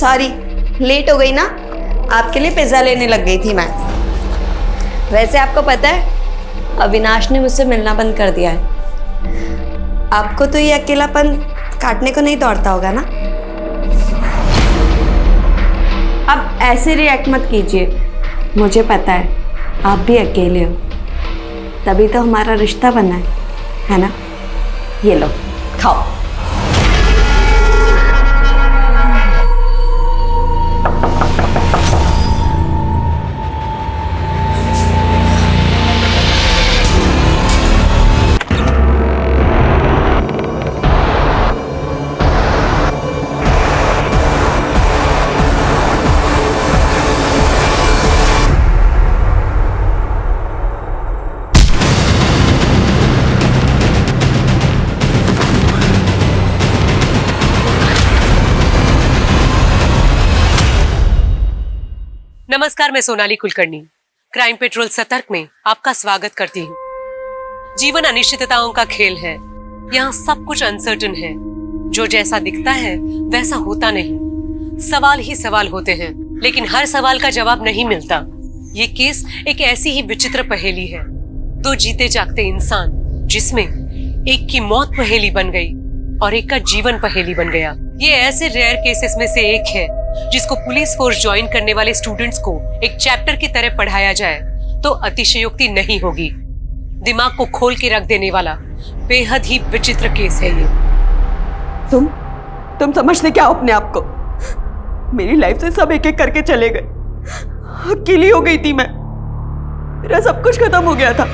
Sorry, late हो गई ना। आपके लिए पिज्जा लेने लग गई थी मैं। वैसे आपको पता है, अविनाश ने मुझसे मिलना बंद कर दिया है। आपको तो ये अकेलापन काटने को नहीं दौड़ता होगा ना। अब ऐसे रिएक्ट मत कीजिए, मुझे पता है आप भी अकेले हो, तभी तो हमारा रिश्ता बना है ना। ये लो, खाओ। नमस्कार, मैं सोनाली कुलकर्णी क्राइम पेट्रोल सतर्क में आपका स्वागत करती हूँ। जीवन अनिश्चितताओं का खेल है। यहाँ सब कुछ अनसर्टन है। जो जैसा दिखता है वैसा होता नहीं। सवाल ही सवाल होते हैं, लेकिन हर सवाल का जवाब नहीं मिलता। ये केस एक ऐसी ही विचित्र पहेली है। दो जीते जागते इंसान, जिसमें एक की मौत पहेली बन गई और एक का जीवन पहेली बन गया। ये ऐसे रेयर केसेस में से एक है जिसको पुलिस फोर्स ज्वाइन करने वाले स्टूडेंट्स को एक चैप्टर की तरह पढ़ाया जाए तो अतिशयोक्ति नहीं होगी। दिमाग को खोल के रख देने वाला बेहद ही विचित्र केस है ये। तुम समझते क्या हो अपने आप को? मेरी लाइफ से सब एक एक करके चले गए। अकेली हो गई थी मैं। मेरा सब कुछ खत्म हो गया था।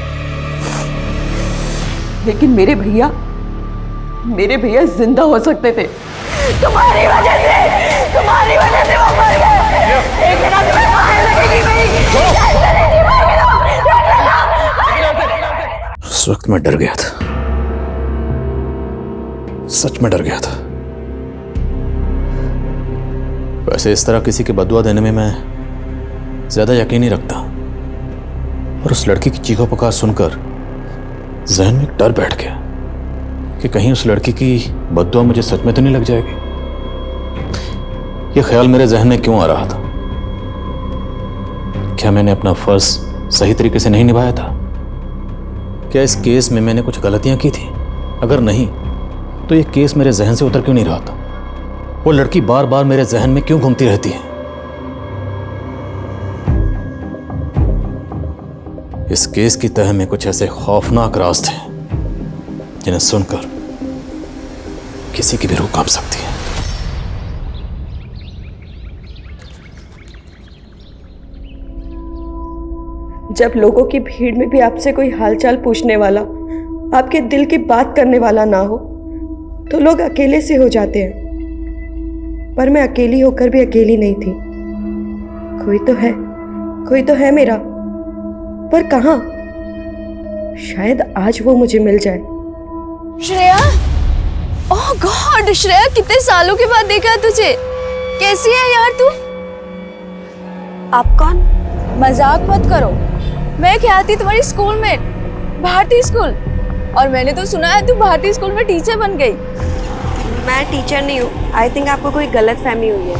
लेकिन मेरे भैया जिंदा हो सकते थे। तुम्हारी वजह से वो मर गए। एक दिन तुम्हें मार लगेगी मेरी। उस वक्त मैं डर गया था, सच में डर गया था। वैसे इस तरह किसी की बददुआ देने में मैं ज्यादा यकीन नहीं रखता, और उस लड़की की चीखों पुकार सुनकर जहन में एक डर बैठ गया कि कहीं उस लड़की की बददुआ मुझे सच में तो नहीं लग जाएगी। यह ख्याल मेरे जहन में क्यों आ रहा था? क्या मैंने अपना फर्ज सही तरीके से नहीं निभाया था? क्या इस केस में मैंने कुछ गलतियां की थी? अगर नहीं तो यह केस मेरे जहन से उतर क्यों नहीं रहा था? वो लड़की बार बार मेरे जहन में क्यों घूमती रहती है? इस केस की तह में कुछ ऐसे खौफनाक राज थे जिन्हें सुनकर किसी की भी रूह कांप सकती है। जब लोगों की भीड़ में भी आपसे कोई हालचाल पूछने वाला, आपके दिल की बात करने वाला ना हो, तो लोग अकेले से हो जाते हैं। पर मैं अकेली होकर भी अकेली नहीं थी। कोई तो है मेरा, पर कहाँ? शायद आज वो मुझे मिल जाए। श्रेया, ओह गॉड श्रेया, कितने सालों के बाद देखा तुझे। कैसी है यार तू? आप कौन? मजाक मत करो। मैं क्या थी तुम्हारी स्कूल में, भारती स्कूल, और मैंने तो सुना है तू भारती स्कूल में टीचर बन गई। मैं टीचर नहीं हूँ। आई थिंक आपको कोई गलत फहमी हुई है।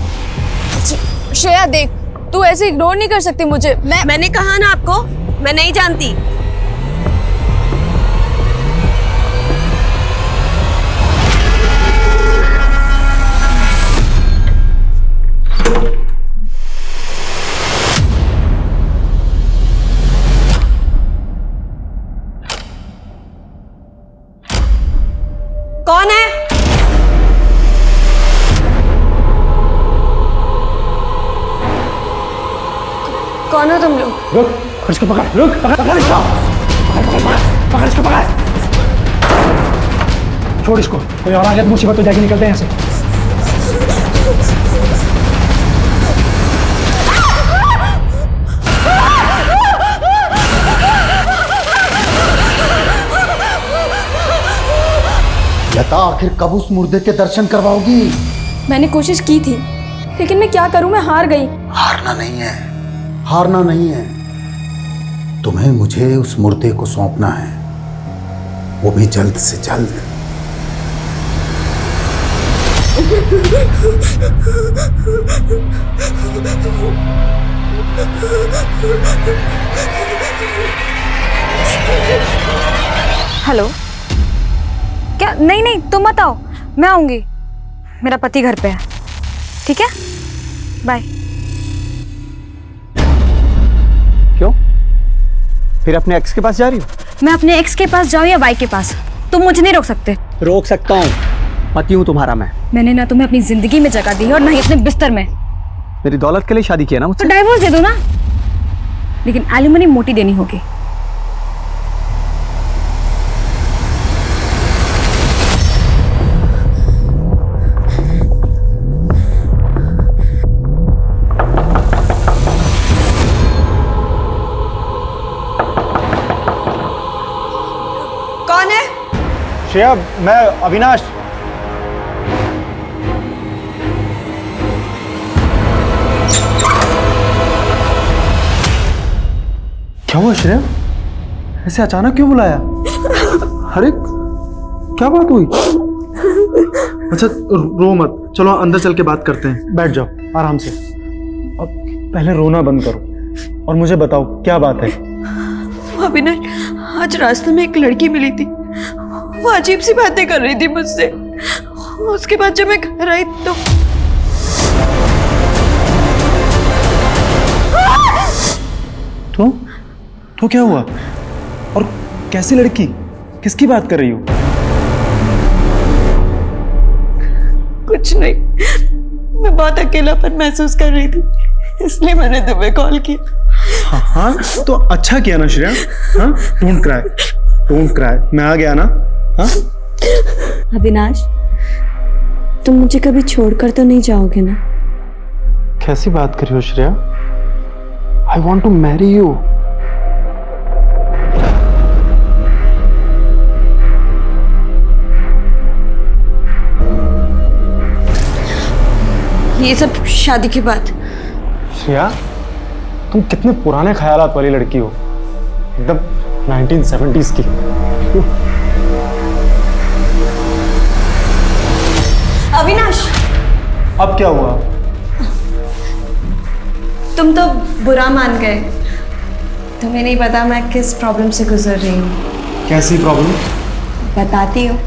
श्रेया देख, तू ऐसे इग्नोर नहीं कर सकती मुझे। मैंने कहा ना आपको, मैं नहीं जानती। कौन है? कौन हो तुम लोग? रुक, इसको पकड़, रुक, पकड़ इसको, पकड़ इसको, पकड़। छोड़ इसको, कोई और आ गया तो मुसीबत हो जाएगी। निकलते हैं यहाँ से। लता, आखिर कब उस मुर्दे के दर्शन करवाओगी? मैंने कोशिश की थी, लेकिन मैं क्या करूं, मैं हार गई। हारना नहीं है। तुम्हें मुझे उस मुर्दे को सौंपना है, वो भी जल्द से जल्द। हेलो, क्या? नहीं नहीं, तुम मत आओ, मैं आऊंगी। मेरा पति घर पे है, ठीक है? बाय। क्यों? फिर अपने एक्स के पास जा रही हो? मैं अपने एक्स के पास जाऊं या वाई के पास, तुम मुझे नहीं रोक सकते। रोक सकता हूँ, पति हूँ तुम्हारा मैं। मैंने ना तुम्हें अपनी जिंदगी में जगह दी है और ना ही अपने बिस्तर में। मेरी दौलत के लिए शादी किया ना तो मुझसे। डाइवोर्स दे दो ना, लेकिन एलिमनी मोटी देनी होगी। कौन है? श्रेया, मैं अविनाश। क्या हुआ श्रेया? ऐसे अचानक क्यों बुलाया? अरे क्या बात हुई? अच्छा रो मत, चलो अंदर चल के बात करते हैं। बैठ जाओ आराम से। अब पहले रोना बंद करो और मुझे बताओ क्या बात है। अविनाश, आज रास्ते में एक लड़की मिली थी। वो अजीब सी बातें कर रही थी मुझसे। उसके बाद जब मैं घर आई तो क्या हुआ? और कैसी लड़की? किसकी बात कर रही हो? कुछ नहीं, मैं बहुत अकेलापन महसूस कर रही थी, इसलिए मैंने तुम्हें कॉल किया। हाँ तो अच्छा किया ना श्रेया। हाँ, डोंट क्राई, डोंट क्राई, मैं आ गया ना। हाँ अविनाश, तुम मुझे कभी छोड़कर तो नहीं जाओगे ना? कैसी बात कर रही हो Shreya? I want to marry you. ये सब शादी की बात। श्रेया, तुम कितने पुराने ख्यालात वाली लड़की हो, एकदम 1970s की। अविनाश, अब क्या हुआ? तुम तो बुरा मान गए। तुम्हें नहीं पता मैं किस प्रॉब्लम से गुजर रही हूँ। कैसी प्रॉब्लम? बताती हूँ।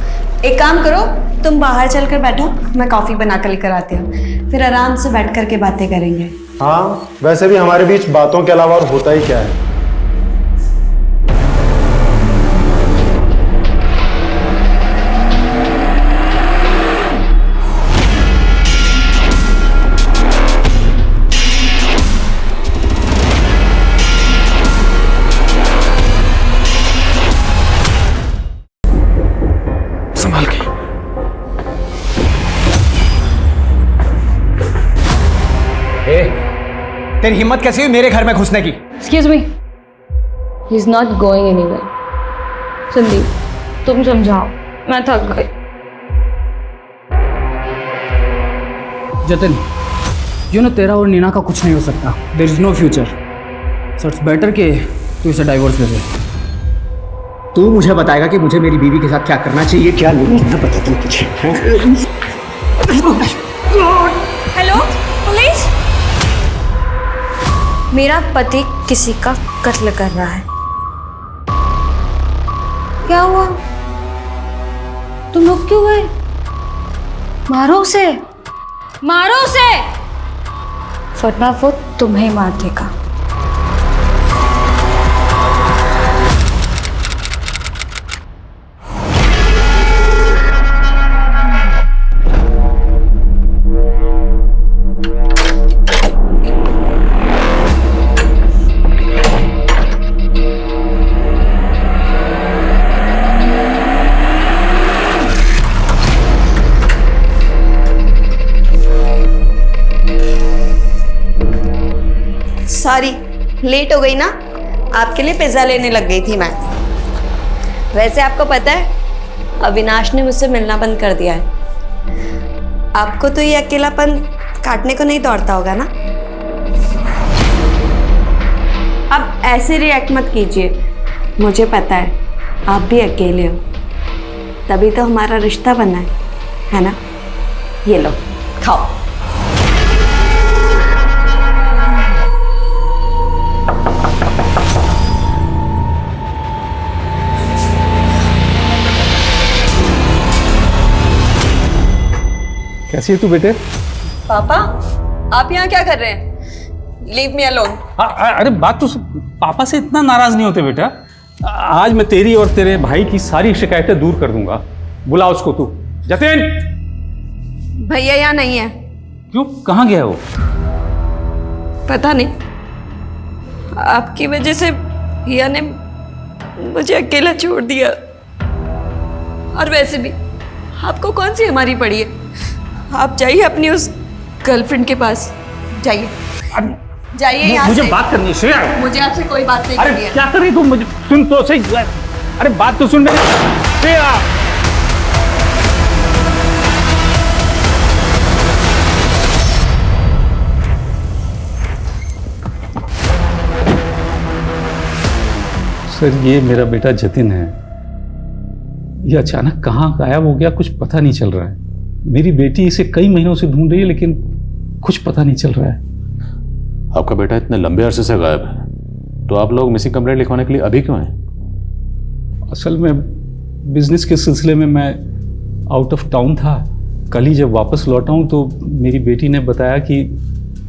एक काम करो, तुम बाहर चलकर बैठो, मैं कॉफी बना कर लेकर आती हूँ, फिर आराम से बैठ कर के बातें करेंगे। हाँ, वैसे भी हमारे बीच बातों के अलावा और होता ही क्या है। संभाल के। तेरी हिम्मत कैसी हुई मेरे घर में घुसने की? Excuse me, he is not going anywhere. Sandeep, तुम समझाओ, मैं थक गई। जतिन, यू नो तेरा और नीना का कुछ नहीं हो सकता। There is no future, so it's better कि तू इसे डाइवोर्स दे दे। तू मुझे बताएगा कि मुझे मेरी बीवी के साथ क्या करना चाहिए, क्या नहीं। मैं बताता हूँ तुझे। हेलो पुलिस, मेरा पति किसी का कत्ल कर रहा है। क्या हुआ? तुम लोग क्यों गए? मारो उसे, मारो उसे, वरना वो तुम्हें मार देगा। सॉरी, लेट हो गई ना। आपके लिए पिज्ज़ा लेने लग गई थी मैं। वैसे आपको पता है, अविनाश ने मुझसे मिलना बंद कर दिया है। आपको तो ये अकेलापन काटने को नहीं दौड़ता होगा ना? अब ऐसे रिएक्ट मत कीजिए, मुझे पता है आप भी अकेले हो, तभी तो हमारा रिश्ता बना है ना? ये लो, खाओ। कैसी है तू बेटे? पापा, आप यहाँ क्या कर रहे हैं? Leave me alone. अरे बात तो पापा से इतना नाराज नहीं होते बेटा। आज मैं तेरी और तेरे भाई की सारी शिकायतें दूर कर दूंगा। बुला उसको तू। जतिन! भैया यहाँ नहीं है। क्यों, कहाँ गया वो? पता नहीं, आपकी वजह से भैया ने मुझे अकेला छोड़ दिया। और वैसे भी आपको कौन सी हमारी पड़ी है? आप जाइए अपनी उस गर्लफ्रेंड के पास, जाइए जाइए यहाँ मुझे से। बात करनी है श्रेया। मुझे आपसे कोई बात नहीं करनी अरे है। क्या कर रही तू? मुझे सुन तो सही। अरे बात तो सुन मेरी श्रेया। सर, ये मेरा बेटा जतिन है। ये अचानक कहाँ गायब हो गया, कुछ पता नहीं चल रहा है। मेरी बेटी इसे कई महीनों से ढूंढ रही है, लेकिन कुछ पता नहीं चल रहा है। आपका बेटा इतने लंबे अरसे से गायब है, तो आप लोग मिसिंग कंप्लेंट लिखवाने के लिए अभी क्यों हैं? असल में बिजनेस के सिलसिले में मैं आउट ऑफ टाउन था। कल ही जब वापस लौटा हूँ तो मेरी बेटी ने बताया कि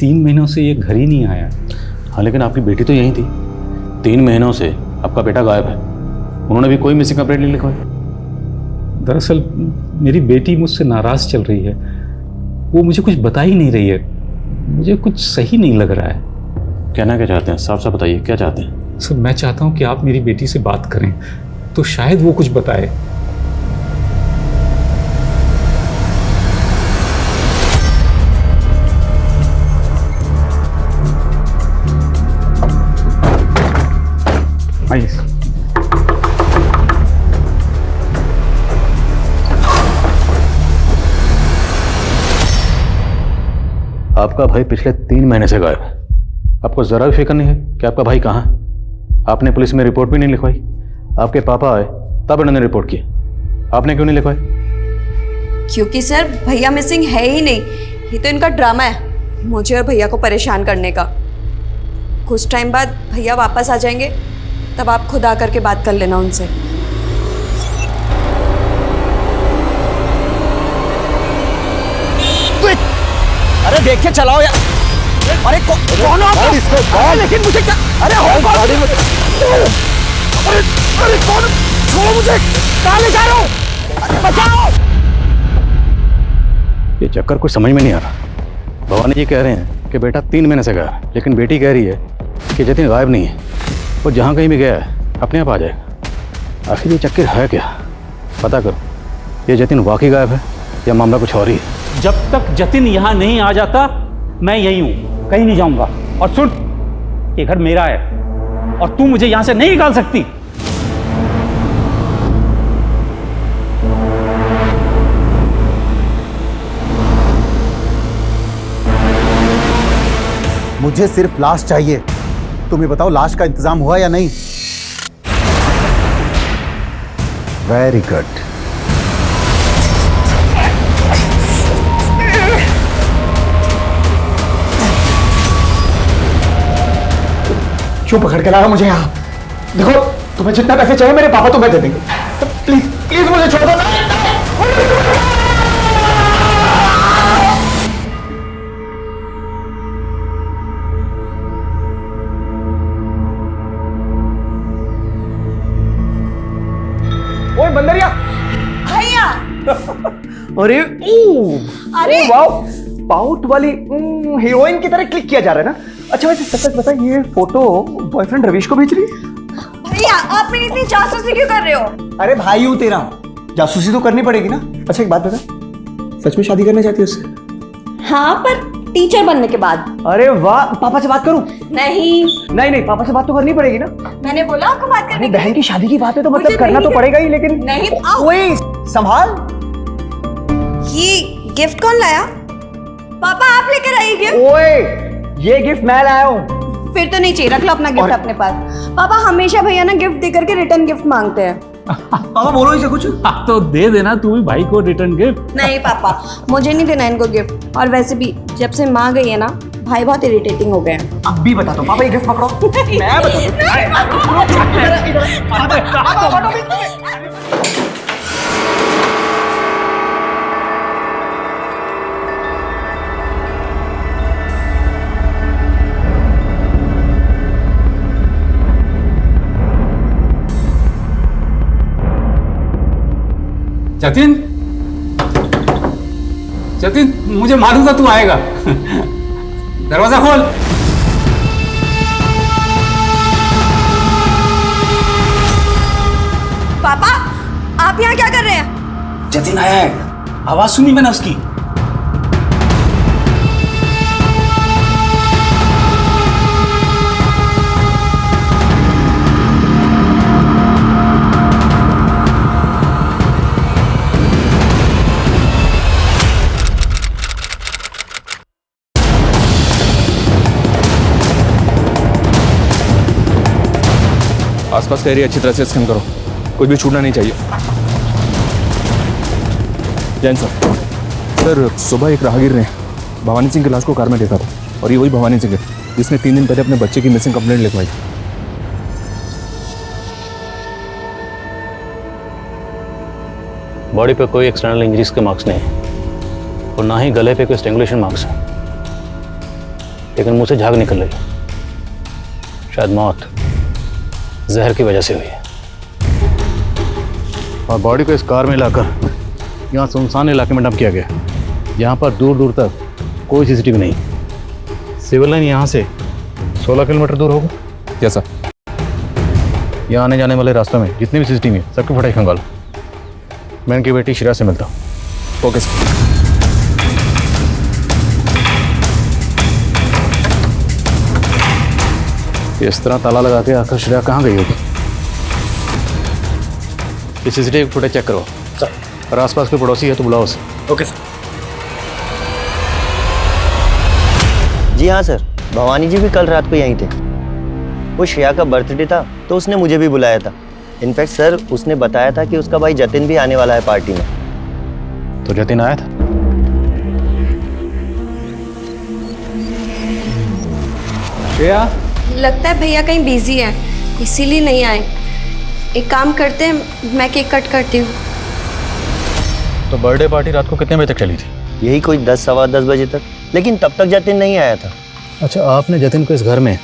3 महीनों से ये घर ही नहीं आया। हाँ, लेकिन आपकी बेटी तो यहीं थी। 3 महीनों से आपका बेटा गायब है, उन्होंने भी कोई मिसिंग कंप्लेंट नहीं लिखवाई। दरअसल मेरी बेटी मुझसे नाराज़ चल रही है। वो मुझे कुछ बता ही नहीं रही है। मुझे कुछ सही नहीं लग रहा है। कहना क्या चाहते हैं? साफ साफ बताइए, क्या चाहते हैं? सर, मैं चाहता हूँ कि आप मेरी बेटी से बात करें तो शायद वो कुछ बताए। आइए। आपका भाई पिछले 3 महीने से गायब है। आपको जरा भी फिक्र नहीं है कि आपका भाई कहाँ है? आपने पुलिस में रिपोर्ट भी नहीं लिखवाई। आपके पापा आए तब इन्होंने रिपोर्ट की, आपने क्यों नहीं लिखवाई? क्योंकि सर भैया मिसिंग है ही नहीं। ये तो इनका ड्रामा है, मुझे और भैया को परेशान करने का। कुछ टाइम बाद भैया वापस आ जाएंगे, तब आप खुद आकर के बात कर लेना उनसे। अरे देख के चलाओ यार। अरे कौन हो आप? अरे लेकिन मुझे क्या? अरे हो कौन? अरे कौन? छोड़ो मुझे। कहाँ ले जा रहे हो? अरे बचाओ। ये चक्कर कुछ समझ में नहीं आ रहा। भवानी जी कह रहे हैं कि बेटा 3 महीने से गया है, लेकिन बेटी कह रही है कि जतिन गायब नहीं है। वो जहाँ कहीं भी गया है अपने आप आ जाएगा। आखिर ये चक्कर है क्या? पता करो, ये जतिन वाकई गायब है या मामला कुछ और ही है। जब तक जतिन यहाँ नहीं आ जाता मैं यहीं हूँ, कहीं नहीं जाऊंगा। और सुन, ये घर मेरा है और तू मुझे यहाँ से नहीं निकाल सकती। मुझे सिर्फ लाश चाहिए। तुम्हें बताओ लाश का इंतजाम हुआ या नहीं? Very good. क्यों पकड़ के लाया मुझे यहाँ? देखो, तुम्हें जितना पैसे चाहिए मेरे पापा तुम्हें दे देंगे। तो प्लीज प्लीज मुझे छोड़ दो। ओए बंदरिया। भैया! अरे अरे! वाओ, पाउट वाली हीरोइन की तरह क्लिक किया जा रहा है ना। अच्छा वैसे सच सच बता, ये फोटो बॉयफ्रेंड रवीश को भेज रही है? भैया, आप मेरी इतनी जासूसी क्यों कर रहे हो? अरे भाई हूँ तेरा, जासूसी तो करनी पड़ेगी ना। अच्छा एक बात बता, सच में शादी करना चाहती है उससे? हाँ, पर टीचर बनने के बाद। अरे वाह, पापा से बात करूं? नहीं नहीं, पापा से बात तो करनी पड़ेगी ना। मैंने बोला आपको बात करने अरे की। बहन की शादी की बात है तो मतलब मुझे करना नहीं तो पड़ेगा ही, लेकिन नहीं, आओ। ओए संभाल। ये गिफ्ट कौन लाया? पापा आप लेकर आइए गिफ्ट। ओए ये गिफ्ट मैं लाया हूँ। फिर तो नहीं चाहिए, रख लो अपना गिफ्ट अपने पास। पापा हमेशा भैया ना गिफ्ट देकर के रिटर्न गिफ्ट मांगते हैं। पापा बोलो इसे कुछ। तो दे देना तू भी भाई को रिटर्न गिफ्ट। नहीं पापा, मुझे नहीं देना इनको गिफ्ट। और वैसे भी जब से माँ गई है ना, भाई बहुत इरिटेटिंग हो गए हैं। अब भी बता दो पापा, ये गिफ्ट पकड़ो। मैं बता जतिन, जतिन, मुझे मालूम था तू आएगा। दरवाजा खोल। पापा, आप यहाँ क्या कर रहे हैं? जतिन आया है, आवाज सुनी मैंने उसकी। आसपास का एरिया अच्छी तरह से स्कैन करो, कुछ भी छूटना नहीं चाहिए। जैन सर, सुबह एक राहगीर ने भवानी सिंह की लाश को कार में देखा था, और ये वही भवानी सिंह है जिसने 3 दिन पहले अपने बच्चे की मिसिंग कंप्लेंट लिखवाई। बॉडी पे कोई एक्सटर्नल इंजरीज के मार्क्स नहीं है, और ना ही गले पे कोई स्ट्रेंगुलेशन मार्क्स है, लेकिन मुंह से झाग निकल रही है। शायद मौत जहर की वजह से हुई है। और बॉडी को इस कार में लाकर यहाँ सुनसान इलाके में डंप किया गया। यहाँ पर दूर दूर तक कोई सीसीटीवी नहीं। सिविल लाइन यहाँ से 16 किलोमीटर दूर होगा। क्या सर? यहाँ आने जाने वाले रास्ते में जितने भी सीसीटीवी है सबकी फटाई खंगालो। मैं इनकी बेटी शिरा से मिलता हूँ। Okay sir. इस तरह ताला लगा के आखिर श्रेया कहाँ गई होगी? ये सीसीटीवी फुटेज चेक करो सर, और आसपास कोई पड़ोसी है तो बुलाओ उसे। Okay sir. जी हाँ सर, भवानी जी भी कल रात को यहीं थे। वो श्रेया का बर्थडे था तो उसने मुझे भी बुलाया था। इनफैक्ट सर, उसने बताया था कि उसका भाई जतिन भी आने वाला है पार्टी में। तो जतिन आया था? श्रेया, लगता है भैया कहीं बिजी है, इसीलिए नहीं आए। एक काम करते हैं, मैं केक कट करती हूँ। तो बर्थडे पार्टी रात को कितने बजे तक चली थी? यही कोई 10 सवा 10 बजे तक, लेकिन तब तक जतिन नहीं आया था। अच्छा, आपने जतिन को इस घर में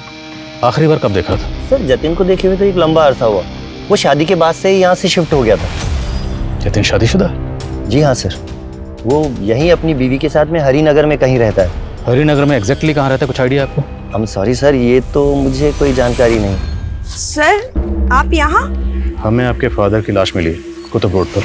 आखिरी बार कब देखा था? सर, जतिन को देखे हुए तो एक लंबा अरसा हुआ। वो शादी के बाद से ही यहाँ से शिफ्ट हो गया था। जतिन शादीशुदा? जी हाँ सर, वो यहीं अपनी बीवी के साथ में हरिनगर में कहीं रहता है। हरिनगर में एग्जैक्टली कहाँ रहता है, कुछ आइडिया आपको? I'm सॉरी सर, ये तो मुझे कोई जानकारी नहीं। सर, आप यहाँ? हमें आपके फादर की लाश मिली है कुतुब रोड पर।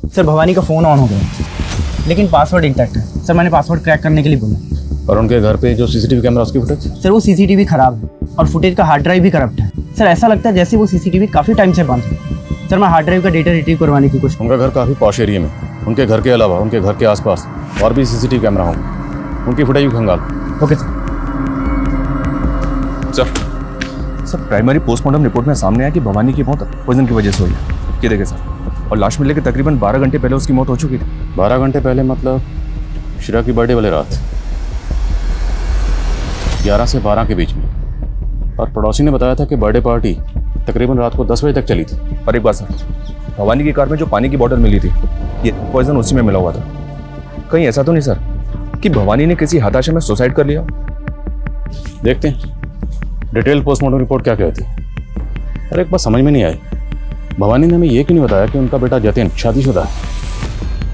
सर, भवानी का फ़ोन ऑन हो गया, लेकिन पासवर्ड इंटैक्ट है। सर, मैंने पासवर्ड क्रैक करने के लिए बोला। और उनके घर पे जो सीसीटीवी कैमरा उसकी फुटेज? सर, वो सीसीटीवी खराब है और फुटेज का हार्ड ड्राइव भी करप्ट है। सर, ऐसा लगता है जैसे वो सीसीटीवी काफ़ी टाइम से बंद है। सर, मैं हार्ड ड्राइव का डेटा रिट्रीव करवाने की कोशिश। उनका घर काफ़ी पॉश एरिया में, उनके घर के अलावा उनके घर के आसपास और भी सीसीटीवी कैमरा होंगे, उनकी फुटेज भी खंगाल। Okay sir. Sir, primary postmortem report में सामने आया कि भवानी की मौत पॉइजन की वजह से हुई है। ये देखें सर, और लाश मिलने के तकरीबन 12 घंटे पहले उसकी मौत हो चुकी थी। 12 घंटे पहले मतलब शिरा की बर्थडे वाले रात 11 से 12 के बीच में। और पड़ोसी ने बताया था कि बर्थडे पार्टी तकरीबन रात को 10 बजे तक चली थी। और एक बात सर, भवानी की कार में जो पानी की बोतल मिली थी, ये पॉइजन उसी में मिला हुआ था। कहीं ऐसा तो नहीं सर कि भवानी ने किसी हताशा में सुसाइड कर लिया? देखते हैं डिटेल पोस्टमार्टम रिपोर्ट क्या कहती है। अरे एक बात समझ में नहीं आई, भवानी ने हमें ये क्यों नहीं बताया कि उनका बेटा जतिन शादीशुदा है?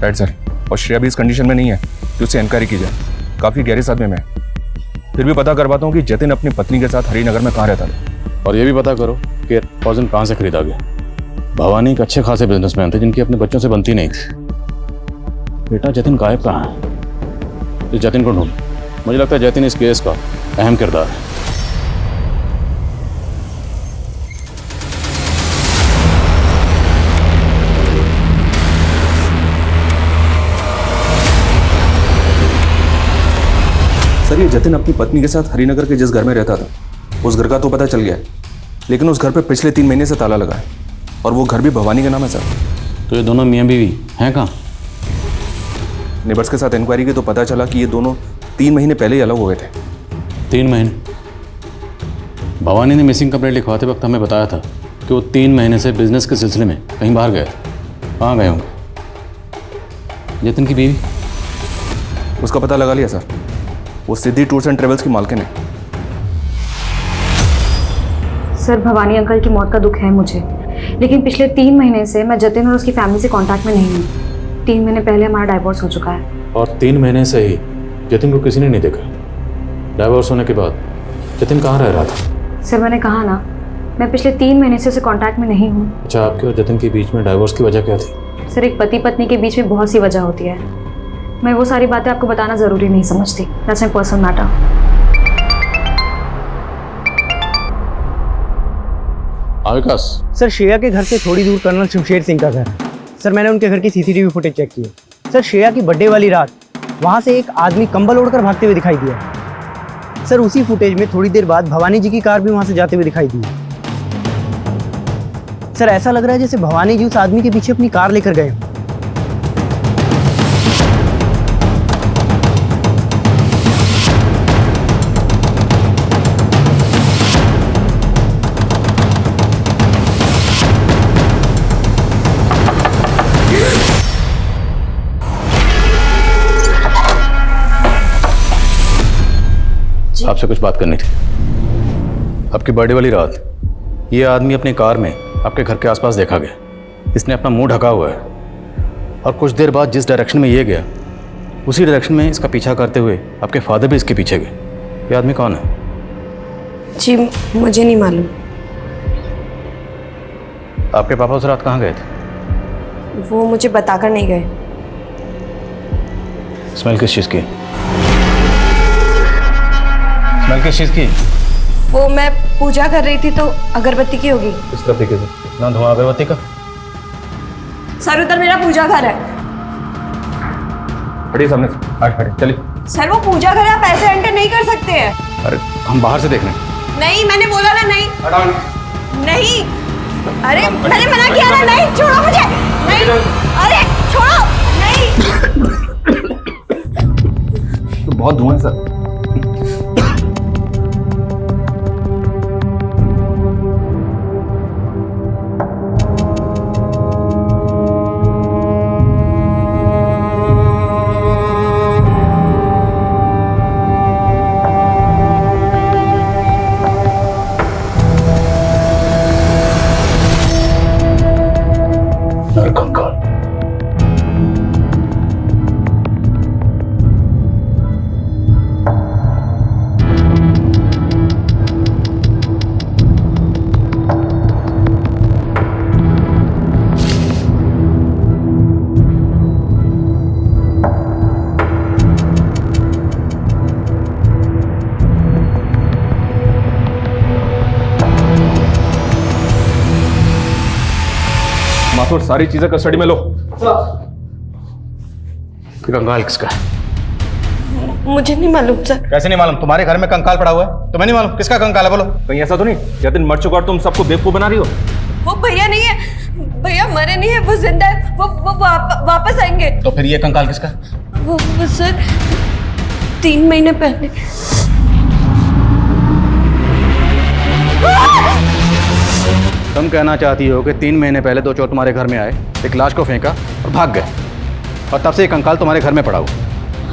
राइट सर, और श्रेया भी इस कंडीशन में नहीं है कि उससे इंक्वायरी की जाए। काफ़ी गहरे सदमे में है। फिर भी पता करवाता हूँ कि जतिन अपनी पत्नी के साथ हरिनगर में कहाँ रहता था। और ये भी पता करो कि पॉइजन कहाँ से खरीदा गया। भवानी एक अच्छे खासे बिजनेसमैन थे जिनकी अपने बच्चों से बनती नहीं थी। बेटा जतिन गायब कहाँ है? इस जतिन को ढूंढ। मुझे लगता है जतिन इस केस का अहम किरदार है। सर, ये जतिन अपनी पत्नी के साथ हरिनगर के जिस घर में रहता था, उस घर का तो पता चल गया है, लेकिन उस घर पे पिछले 3 महीने से ताला लगा है, और वो घर भी भवानी के नाम है सर। तो ये दोनों मियाँ बीवी हैं कहाँ? नेबर्स के साथ इंक्वायरी की तो पता चला कि ये दोनों 3 महीने पहले ही अलग हो गए थे। 3 महीने? भवानी ने मिसिंग कंप्लेंट लिखवाते वक्त हमें बताया था कि वो 3 महीने से बिजनेस के सिलसिले में कहीं बाहर गए। कहाँ गए होंगे? जतिन की बीवी? उसका पता लगा लिया सर, वो सिद्धि टूर्स एंड ट्रेवल्स की मालकिन है। सर, भवानी अंकल की मौत का दुख है मुझे, लेकिन पिछले 3 महीने से मैं जतिन और उसकी फैमिली से कांटेक्ट में नहीं हूँ। 3 महीने पहले हमारा डाइवोर्स हो चुका है। और 3 महीने से ही जतिन को किसी ने नहीं देखा। डाइवोर्स होने के बाद जतिन कहाँ रह रहा था? सर, मैंने कहा ना, मैं पिछले 3 महीने से उसे कांटेक्ट में नहीं हूँ। अच्छा, आपके और जतिन के बीच में डाइवोर्स की वजह क्या थी? सर, एक पति पत्नी के बीच में बहुत सी वजह होती है। मैं वो सारी बातें आपको बताना ज़रूरी नहीं समझती। That's my personal matter. Vikas, sir, Shreya के घर से थोड़ी दूर कर्नल शमशेर सिंह का घर है। सर, मैंने उनके घर की सीसीटीवी फुटेज चेक की है। सर, श्रेया की बर्थडे वाली रात वहाँ से एक आदमी कंबल ओढ़कर भागते हुए दिखाई दिया। सर, उसी फुटेज में थोड़ी देर बाद भवानी जी की कार भी वहाँ से जाते हुए दिखाई दी। सर, ऐसा लग रहा है जैसे भवानी जी उस आदमी के पीछे अपनी कार लेकर गए हों। आपसे कुछ बात करनी थी। आपकी बर्थडे वाली रात ये आदमी अपनी कार में आपके घर के आसपास देखा गया। इसने अपना मुंह ढका हुआ है और कुछ देर बाद जिस डायरेक्शन में ये गया उसी डायरेक्शन में इसका पीछा करते हुए आपके फादर भी इसके पीछे गए। ये आदमी कौन है? जी मुझे नहीं मालूम। आपके पापा उस रात कहाँ गए थे? वो मुझे बताकर नहीं गए। स्मेल किस चीज़ की? स्मेल किस चीज़ की? वो मैं पूजा कर रही थी तो अगरबत्ती की होगी। किस तरह की? ना धुआं अगरबत्ती का? सर उधर मेरा पूजा घर है। खड़िए सामने से, आज खड़े चलिए। सर वो पूजा घर है, आप ऐसे एंटर नहीं कर सकते हैं। अरे हम बाहर से देख रहे हैं। नहीं, मैंने बोला ना नहीं। नहीं, अरे मैंने मना किया ना। नहीं, छोड़ो मुझे। नहीं, अरे छोड़ो। नहीं। तो बहुत धुआं है सर। माथुर, सारी चीजें कस्टडी में लो। कंकाल किसका है? मुझे नहीं मालूम सर। कैसे नहीं मालूम? तुम्हारे घर में कंकाल पड़ा हुआ है, तुम्हें नहीं मालूम किसका कंकाल है? बोलो। कहीं ऐसा तो नहीं जतिन मर चुका और तुम सबको बेवकूफ बना रही हो? वो भैया नहीं है, भैया मरे नहीं है, वो जिंदा है। वो वापस आएंगे। तो फिर ये कंकाल किसका? वो सर 3 महीने पहले। तुम कहना चाहती हो कि 3 महीने पहले 2 चोर तुम्हारे घर में आए, एक लाश को फेंका और भाग गए, और तब से ये कंकाल तुम्हारे घर में पड़ा हुआ?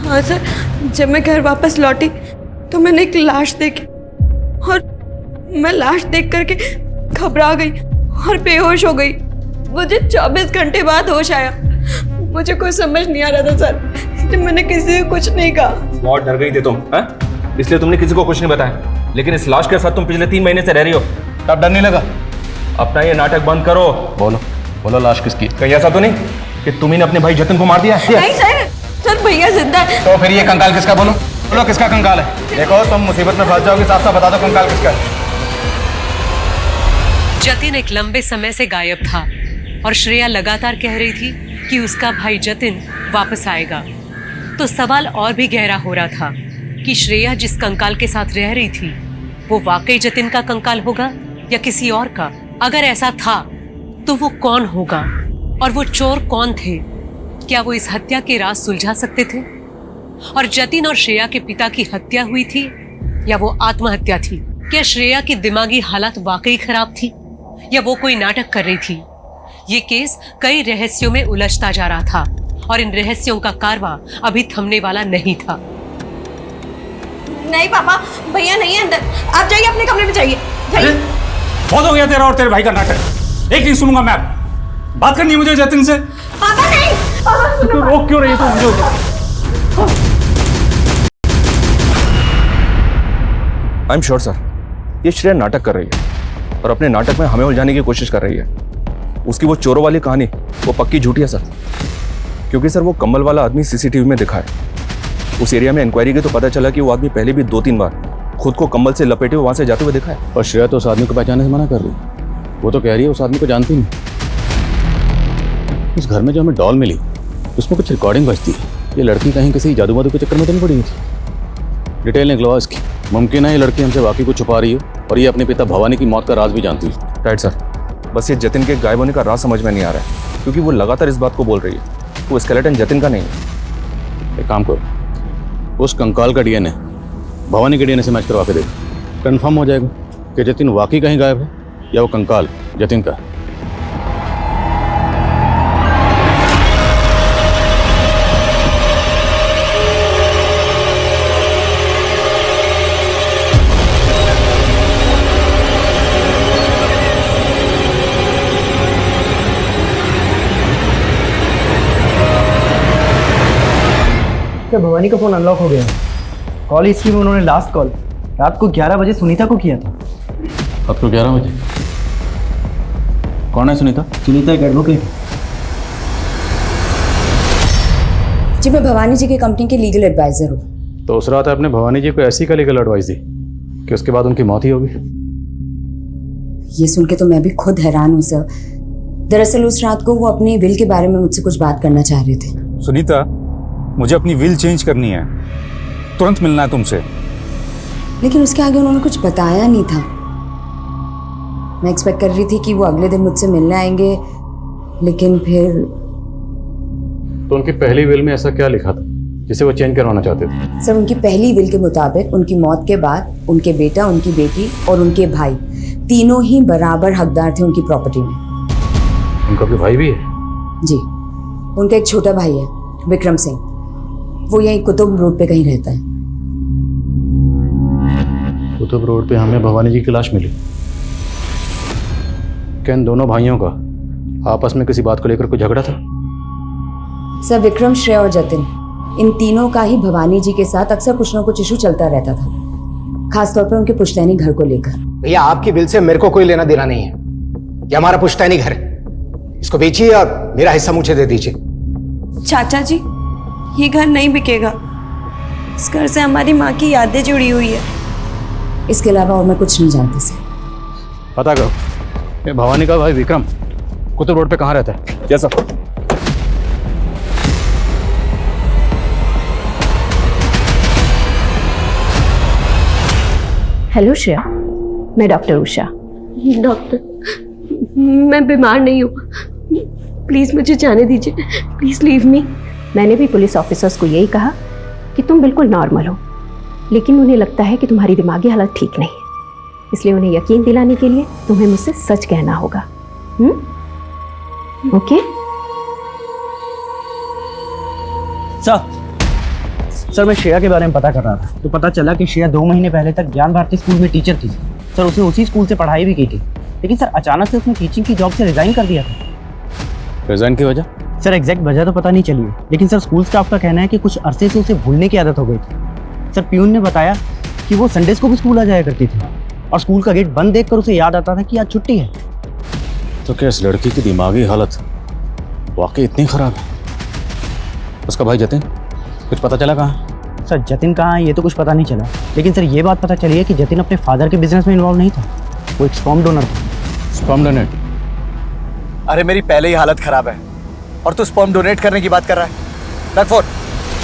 हाँ सर, जब मैं घर वापस लौटी तो मैंने एक लाश देखी और मैं लाश देख करके घबरा गई और बेहोश हो गई। मुझे 24 घंटे बाद होश आया। मुझे कुछ समझ नहीं आ रहा था सर, तो मैंने किसी को कुछ नहीं कहा। बहुत डर गई थी तुम, हैं? इसलिए तुमने किसी को कुछ नहीं बताया। लेकिन इस लाश के साथ तुम पिछले 3 महीने से रह रही हो, तब डर नहीं लगा? अपना ये नाटक बंद करो। बोलो बोलो, लाश किसकी? कहीं ऐसा तो नहीं कि तुम्ही ने अपने भाई जतिन को मार दिया? नहीं सर, सर भैया जिंदा है। तो फिर ये कंकाल किसका? बोलो बोलो, किसका कंकाल है? देखो तुम मुसीबत में फंस जाओगे, साफ साफ बता दो कंकाल किसका है। जतिन एक लंबे समय से गायब था और श्रेया लगातार कह रही थी कि उसका भाई जतिन वापस आएगा। तो सवाल और भी गहरा हो रहा था कि श्रेया जिस कंकाल के साथ रह रही थी वो वाकई जतिन का कंकाल होगा या किसी और का? अगर ऐसा था तो वो कौन होगा और वो चोर कौन थे? क्या वो इस हत्या के राज सुलझा सकते थे? और जतिन और श्रेया के पिता की हत्या हुई थी या वो आत्महत्या थी? क्या श्रेया की दिमागी हालत वाकई खराब थी या वो कोई नाटक कर रही थी? ये केस कई रहस्यों में उलझता जा रहा था और इन रहस्यों का कारवां अभी थमने वाला नहीं था। नहीं पापा, भैया नहीं है अंदर, आप जाइए अपने कमरे में जाइए। बहुत हो गया तेरा और तेरे भाई का नाटक। एक नहीं सुनूंगा मैं। बात करनी है मुझे जतिन से। पापा नहीं, पापा सुनो। तो रोक क्यों रही है तू मुझे? आई एम श्योर सर, ये श्रेया नाटक कर रही है और अपने नाटक में हमें उलझाने की कोशिश कर रही है। उसकी वो चोरों वाली कहानी वो पक्की झूठी है सर, क्योंकि सर वो कम्बल वाला आदमी सीसीटीवी में दिखा है। उस एरिया में इंक्वायरी की तो पता चला कि वो आदमी पहले भी 2-3 बार खुद को कम्बल से लपेटे हुए वहां से जाते हुए दिखा है। और श्रेया तो उस आदमी को पहचानने से मना कर रही है। वो तो कह रही है उस आदमी को जानती नहीं। उस घर में जो हमें डॉल मिली उसमें कुछ रिकॉर्डिंग बजती है। ये लड़की कहीं किसी जादू वादू के चक्कर में तो नहीं पड़ी थी। डिटेल निकलवा इसकी। मुमकिन है ये लड़की हमसे वाकई कुछ छुपा रही हो और ये अपने पिता भवानी की मौत का राज भी जानती है। राइट सर, बस ये जतिन के गायब होने का राज समझ में नहीं आ रहा है, क्योंकि वो लगातार इस बात को बोल रही है वो स्केलेटन जतिन का नहीं है। एक काम करो, उस कंकाल का डीएनए भवानी के डीएनए से मैच करवा के देख। कंफर्म हो जाएगा कि जतिन वाकई कहीं गायब है या वो कंकाल जतिन का है। भवानी का फोन अनलॉक हो गया। कॉल हिस्ट्री में उन्होंने लास्ट कॉल रात को 11 बजे सुनीता को किया था। रात को 11 बजे? कौन है सुनीता? सुनीता एक एडवोकेट। जी मैं भवानी जी की कंपनी के लीगल एडवाइजर हूँ। तो उस रात आपने भवानी जी को ऐसी का लीगल एडवाइस दी कि उसके बाद उनकी मौत ही होगी? ये सुन के तो मैं भी खुद हैरान हूँ सर। दरअसल उस रात को वो अपनी विल के बारे में मुझसे कुछ बात करना चाह रहे थे। सुनीता, मुझे अपनी विल चेंज करनी है, तुरंत मिलना है तुमसे। लेकिन उसके आगे उन्होंने कुछ बताया नहीं था। मैं एक्सपेक्ट कर रही थी कि वो अगले दिन मुझसे मिलने आएंगे, लेकिन फिर। तो उनकी पहली विल में ऐसा क्या लिखा था जिसे वो चेंज करवाना चाहते थे? सर उनकी पहली विल के मुताबिक उनकी मौत के बाद उनके बेटा, उनकी बेटी और उनके भाई तीनों ही बराबर हकदार थे उनकी प्रॉपर्टी में। उनका भी भाई भी है? जी, उनका एक छोटा भाई है विक्रम सिंह। वो यहीं कुतुब रोड पे कहीं रहता है। कुतुब रोड पे हमें भवानी जी की लाश मिली। क्या इन दोनों भाइयों का आपस में किसी बात को लेकर कोई झगड़ा था? सर विक्रम, श्रेया और जतिन, इन तीनों का ही भवानी जी के साथ अक्सर कुछ ना कुछ इशू चलता रहता था, खासतौर पर उनके पुश्तैनी घर को लेकर। भैया आपकी बिल से मेरे को कोई लेना देना नहीं है। ये हमारा पुश्तैनी घर है, इसको बेचिए और मेरा हिस्सा मुझे दे दीजिए। चाचा जी, ये घर नहीं बिकेगा। इस घर से हमारी माँ की यादें जुड़ी हुई है। इसके अलावा और मैं कुछ नहीं जानती सर। पता करो, ये भवानी का भाई विक्रम कुतुब रोड पे कहाँ रहता है? क्या सर? हेलो श्रेया, मैं डॉक्टर उषा। डॉक्टर, मैं बीमार नहीं हूँ, प्लीज मुझे जाने दीजिए, प्लीज लीव मी। मैंने भी पुलिस ऑफिसर्स को यही कहा कि तुम बिल्कुल नॉर्मल हो, लेकिन उन्हें लगता है कि तुम्हारी दिमागी हालत ठीक नहीं है, इसलिए उन्हें यकीन दिलाने के लिए तुम्हें मुझसे सच कहना होगा। ओके? सर मैं श्रेया के बारे में पता कर रहा था, तो पता चला कि श्रेया 2 महीने पहले तक ज्ञान भारती स्कूल में टीचर थी। सर उसने उसी स्कूल से पढ़ाई भी की थी, लेकिन सर अचानक से उसने टीचिंग की जॉब से रिजाइन कर दिया था। रिजाइन की वजह? सर एग्जैक्ट वजह तो पता नहीं चली है, लेकिन सर स्कूल स्टाफ का कहना है कि कुछ अरसे से उसे भूलने की आदत हो गई थी। सर प्यून ने बताया कि वो संडेज को भी स्कूल आ जाया करती थी और स्कूल का गेट बंद देखकर उसे याद आता था कि आज छुट्टी है। तो क्या इस लड़की की दिमागी हालत वाकई इतनी खराब है? उसका भाई जतिन, कुछ पता चला कहाँ? सर जतिन कहाँ है ये तो कुछ पता नहीं चला, लेकिन सर ये बात पता चली है कि जतिन अपने फादर के बिजनेस में इन्वॉल्व नहीं था, वो एक स्पर्म डोनर था। Sperm donate? अरे मेरी पहले ही हालत खराब है और तू स्पर्म डोनेट करने की बात कर रहा है। रख फोन।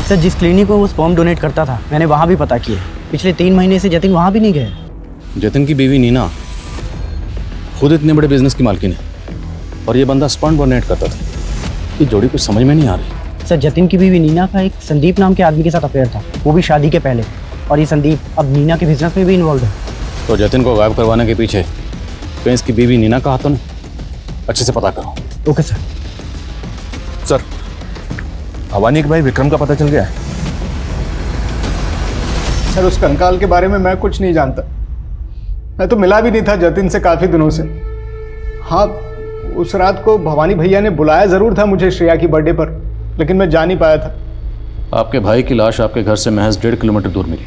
सर जिस क्लिनिक में वो स्पर्म डोनेट करता था मैंने वहाँ भी पता किया, पिछले 3 महीने से जतिन वहाँ भी नहीं गया। जतिन की बीवी नीना खुद इतने बड़े बिजनेस की मालकिन है और ये बंदा स्पर्म डोनेट करता था। ये जोड़ी कुछ समझ में नहीं आ रही। सर जतिन की बीवी नीना का एक संदीप नाम के आदमी के साथ अफेयर था, वो भी शादी के पहले, और ये संदीप अब नीना के बिजनेस में भी इन्वॉल्व है। तो जतिन को गायब करवाने के पीछे कहीं इसकी बीवी नीना का हाथ तो नहीं? अच्छे से पता करो। Okay sir. सर, भवानी के भाई विक्रम का पता चल गया है? सर उस कंकाल के बारे में मैं कुछ नहीं जानता। मैं तो मिला भी नहीं था जतिन से काफी दिनों से। हाँ, उस रात को भवानी भैया ने बुलाया जरूर था मुझे श्रेया की बर्थडे पर, लेकिन मैं जा नहीं पाया था। आपके भाई की लाश आपके घर से महज 1.5 किलोमीटर दूर मिली।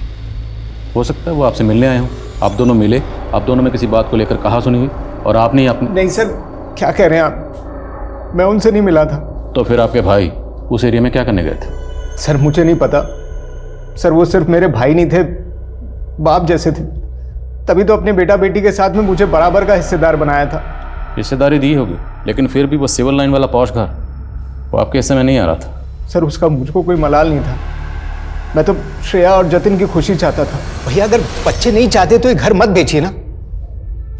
हो सकता है वो आपसे मिलने आए हों, आप दोनों मिले, आप दोनों में किसी बात को लेकर कहा सुनी हुई और आपने अपने। नहीं सर, क्या कह रहे हैं आप? मैं उनसे नहीं मिला था। तो फिर आपके भाई उस एरिया में क्या करने गए थे? सर मुझे नहीं पता। सर वो सिर्फ मेरे भाई नहीं थे, बाप जैसे थे। तभी तो अपने बेटा बेटी के साथ में मुझे बराबर का हिस्सेदार बनाया था। हिस्सेदारी दी होगी, लेकिन फिर भी वो सिविल लाइन वाला पॉश घर वो आपके हिस्से में नहीं आ रहा था। सर उसका मुझको कोई मलाल नहीं था। मैं तो श्रेया और जतिन की खुशी चाहता था। भैया अगर बच्चे नहीं चाहते तो ये घर मत बेचिए ना।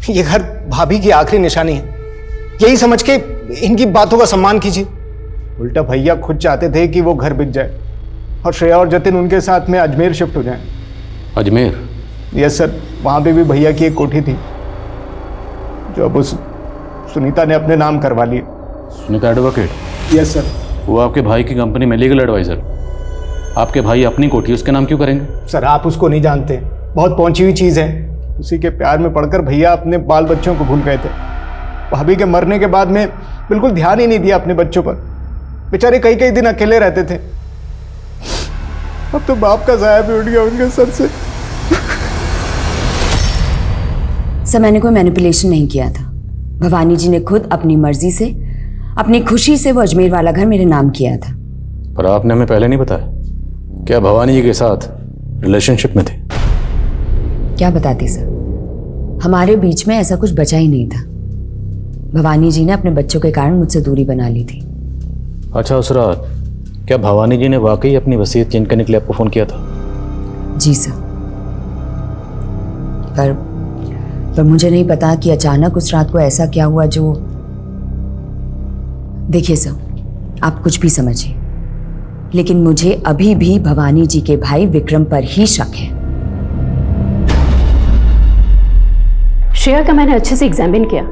ये घर भाभी की आखिरी निशानी है, यही समझ के इनकी बातों का सम्मान कीजिए। उल्टा भैया खुद चाहते थे कि वो घर बिक जाए और श्रेया और जतिन उनके साथ में अजमेर शिफ्ट हो जाएं। अजमेर? यस सर, वहाँ पे भी भैया की एक कोठी थी जो अब उस सुनीता ने अपने नाम करवा ली। सुनीता एडवोकेट? Yes sir. वो आपके भाई की कंपनी में लीगल एडवाइजर। आपके भाई अपनी कोठी उसके नाम क्यों करेंगे? सर आप उसको नहीं जानते, बहुत पहुंची हुई चीज़ है। उसी के प्यार में पड़कर भैया अपने बाल बच्चों को भूल गए थे। भाभी के मरने के बाद में बिल्कुल ध्यान ही नहीं दिया अपने बच्चों पर। बेचारे कई कई दिन अकेले रहते थे। अब तो बाप का साया भी उठ गया उनके सर से। सर मैंने कोई मैनिपुलेशन नहीं किया था। भवानी जी ने खुद अपनी मर्जी से, अपनी खुशी से वो अजमेर वाला घर मेरे नाम किया था। पर आपने हमें पहले नहीं बताया। क्या भवानी जी के साथ रिलेशनशिप में थे? क्या बताती सर, हमारे बीच में ऐसा कुछ बचा ही नहीं था। भवानी जी ने अपने बच्चों के कारण मुझसे दूरी बना ली थी। अच्छा, उस रात क्या भवानी जी ने वाकई अपनी वसीयत चेंज करने के लिए आपको फोन किया था? जी सर, पर मुझे नहीं पता कि अचानक उस रात को ऐसा क्या हुआ जो। देखिए सर, आप कुछ भी समझिए, लेकिन मुझे अभी भी भवानी जी के भाई विक्रम पर ही शक है। श्रेया का मैंने अच्छे से एग्जामिन किया,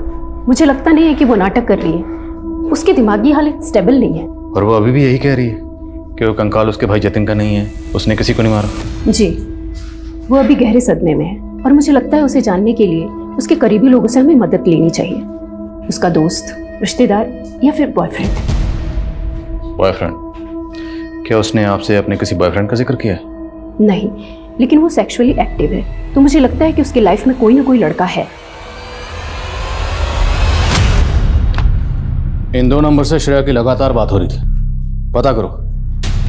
मुझे लगता नहीं है कि वो नाटक कर रही है। उसकी दिमागी हालत स्टेबल नहीं है। और वो अभी भी यही कह रही है कि वो कंकाल उसके भाई जतिन का नहीं है, उसने किसी को नहीं मारा। जी, वो अभी गहरे सदमे में है और मुझे लगता है उसे जानने के लिए उसके करीबी लोगों से हमें मदद लेनी चाहिए। उसका दोस्त, रिश्तेदार या फिर बॉयफ्रेंड। बॉयफ्रेंड? क्या उसने आपसे अपने किसी बॉयफ्रेंड का जिक्र किया है? नहीं, लेकिन वो सेक्सुअली एक्टिव है, तो मुझे लगता है कि उसकी लाइफ में कोई ना कोई लड़का है। इन 2 नंबर से श्रेया की लगातार बात हो रही थी, पता करो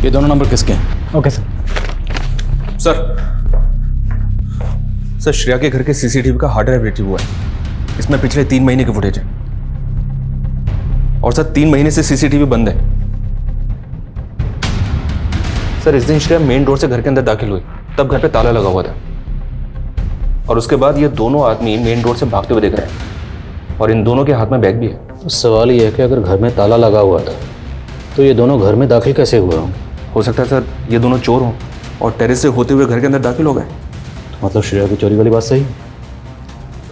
ये दोनों नंबर किसके हैं। Okay sir. सर श्रेया के घर के सीसीटीवी का हार्ड ड्राइव रिट्रीव हुआ है। इसमें पिछले 3 महीने की फुटेज है। और सर 3 महीने से सीसीटीवी बंद है। सर इस दिन श्रेया मेन डोर से घर के अंदर दाखिल हुई, तब घर पे ताला लगा हुआ था। और उसके बाद ये दोनों आदमी मेन डोर से भागते हुए दिख रहे हैं और इन दोनों के हाथ में बैग भी है। तो सवाल ये है कि अगर घर में ताला लगा हुआ था तो ये दोनों घर में दाखिल कैसे हुए होंगे? हो सकता है सर ये दोनों चोर हों और टेरेस से होते हुए घर के अंदर दाखिल हो गए। तो मतलब श्रेया की चोरी वाली बात सही है।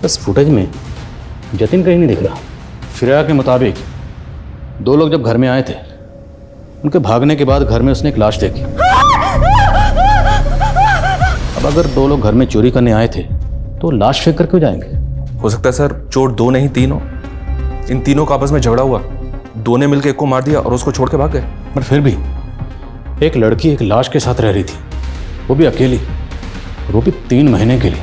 बस फुटेज में जतिन कहीं नहीं दिख रहा। श्रेया के मुताबिक 2 लोग जब घर में आए थे, उनके भागने के बाद घर में उसने एक लाश देखी। अब अगर 2 लोग घर में चोरी करने आए थे तो लाश फेंक कर क्यों जाएंगे? हो सकता है सर चोर 2 नहीं 3 हो। इन तीनों का आपस में झगड़ा हुआ, 2 ने मिलकर एक को मार दिया और उसको छोड़ के भाग गए। पर फिर भी एक लड़की एक लाश के साथ रह रही थी, वो भी अकेली, और वो भी 3 महीने के लिए।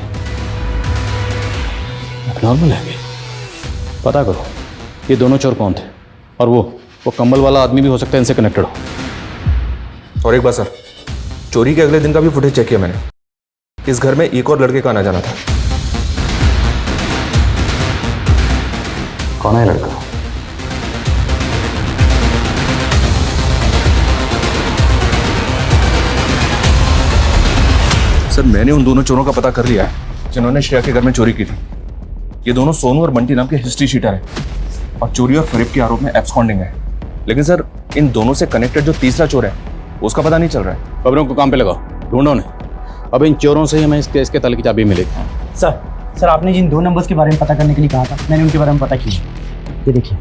नॉर्मल है? पता करो ये दोनों चोर कौन थे, और वो कंबल वाला आदमी भी हो सकता है इनसे कनेक्टेड हो। और एक बात सर, चोरी के अगले दिन का भी फुटेज चेक किया मैंने। इस घर में एक और लड़के का आना जाना था। कौन है लड़का? सर मैंने उन दोनों चोरों का पता कर लिया है जिन्होंने श्रेया के घर में चोरी की थी। ये दोनों सोनू और बंटी नाम के हिस्ट्री शीटर हैं और चोरी और फरेब के आरोप में एब्सकॉन्डिंग है। लेकिन सर इन दोनों से कनेक्टेड जो तीसरा चोर है उसका पता नहीं चल रहा है। खबरों को काम पे लगाओ, ढूंढो ने। अब इन चोरों से ही हमें इस केस के तल की चाबी मिलेगी। सर सर आपने जिन 2 नंबर्स के बारे में पता करने के लिए कहा था, मैंने उनके बारे में पता किया। ये देखिए